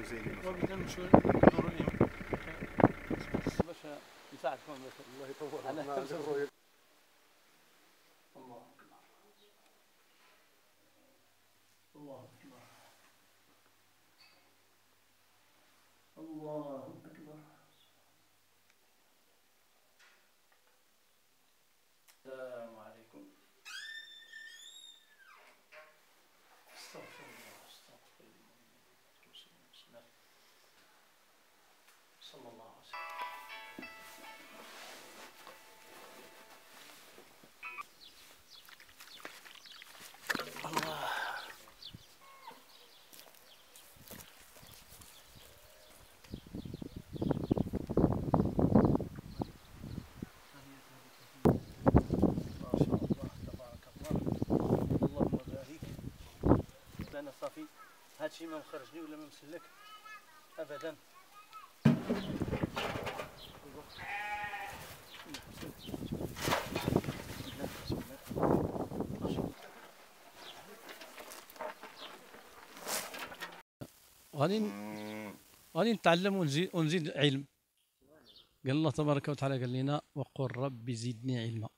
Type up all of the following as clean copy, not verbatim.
زينين. وبدنا نمشوا ندوروا لهم باش يساعدكم. الله يطول على الله أكبر. الله أكبر. الله أكبر. السلام عليكم. استغفر الله استغفر الله. صلى الله عليه وسلم. الله. أنا صافي هادشي ما مخرجني ولا ما مسلك أبدا. غادي نتعلم ونزيد علم. قال الله تبارك وتعالى قال لنا وقل رب زدني علما.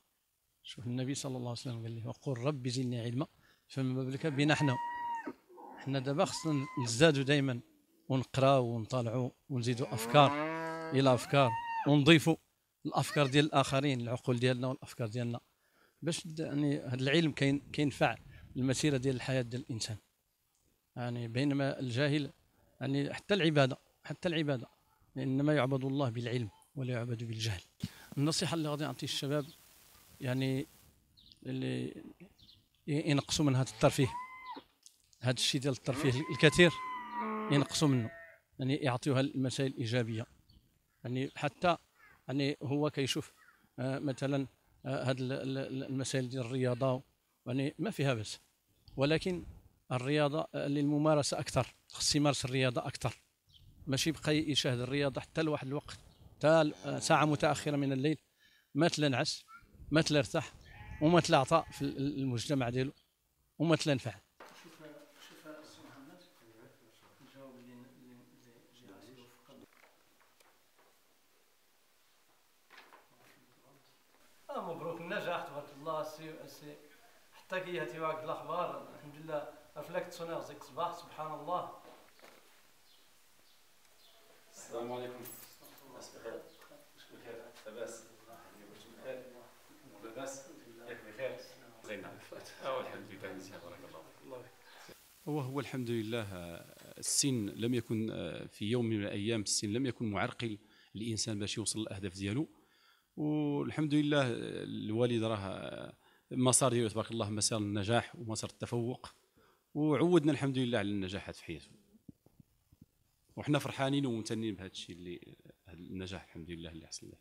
شوف النبي صلى الله عليه وسلم قال لي وقل رب زدني علما، فما بالك بنا حنا دابا خصنا نزدادوا دائما ونقراو ونطالعوا ونزيدوا افكار الى افكار ونضيفوا الافكار ديال الاخرين، العقول ديالنا والافكار ديالنا، باش يعني هذا العلم كينفع المسيره ديال الحياه ديال الانسان. يعني بينما الجاهل يعني حتى العباده انما يعبد الله بالعلم ولا يعبد بالجهل. النصيحه اللي غادي نعطي الشباب يعني اللي ينقصوا من هذا الترفيه، هذا الشيء ديال الترفيه الكثير ينقصوا منه، يعني يعطيوها المسائل الايجابيه. يعني حتى يعني هو كيشوف مثلا هذه المسائل ديال الرياضه يعني ما فيها بس، ولكن الرياضه للممارسه اكثر، خص يمارس الرياضه اكثر، ماشي يبقى يشاهد الرياضه حتى لواحد الوقت، حتى ساعه متاخره من الليل، ما تلا نعس ما تلا ارتاح وما تلا عطاء في المجتمع ديالو وما تلا نفع. شوف السي محمد الجواب اللي جي عاسير فقط. مبروك النجاح تبارك الله السي حتى كي هاتي واحد الاخبار الحمد لله افلكت سونير زيك صباح سبحان الله. السلام عليكم. الناس بخير؟ بخير لاباس؟ بخير لاباس؟ ياك بخير؟ زين الحمد لله مزيان بارك الله. هو الحمد لله السن لم يكن في يوم من الايام، السن لم يكن معرقل الانسان باش يوصل للاهداف ديالو، والحمد لله الوالد راه مسار ديالو تبارك الله مسار النجاح ومسار التفوق، وعودنا الحمد لله على النجاحات في حياته، وحنا فرحانين وممتنين بهذا الشيء اللي هذا النجاح الحمد لله اللي حصل له.